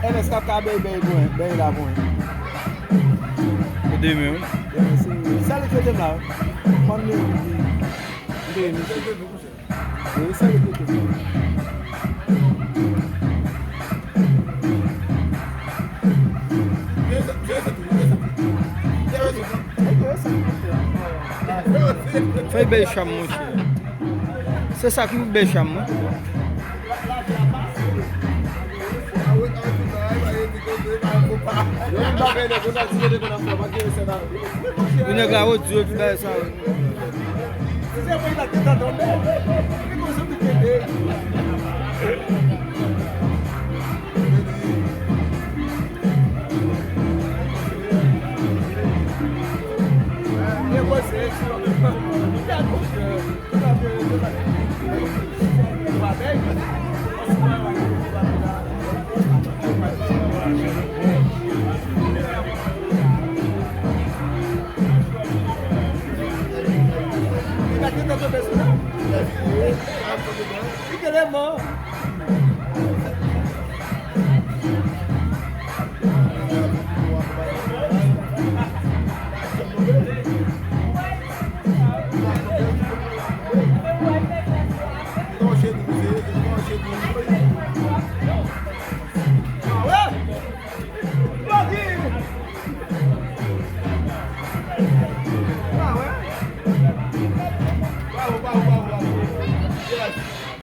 ele escapa bem lá bom. O de meu. Sabe que eu tenho lá? Quando eu sabe que eu tenho. Foi beijar muito. Você sabe que me beija muito? O negócio de outro dessa. Você vai dar tentador, né? Que você me entender.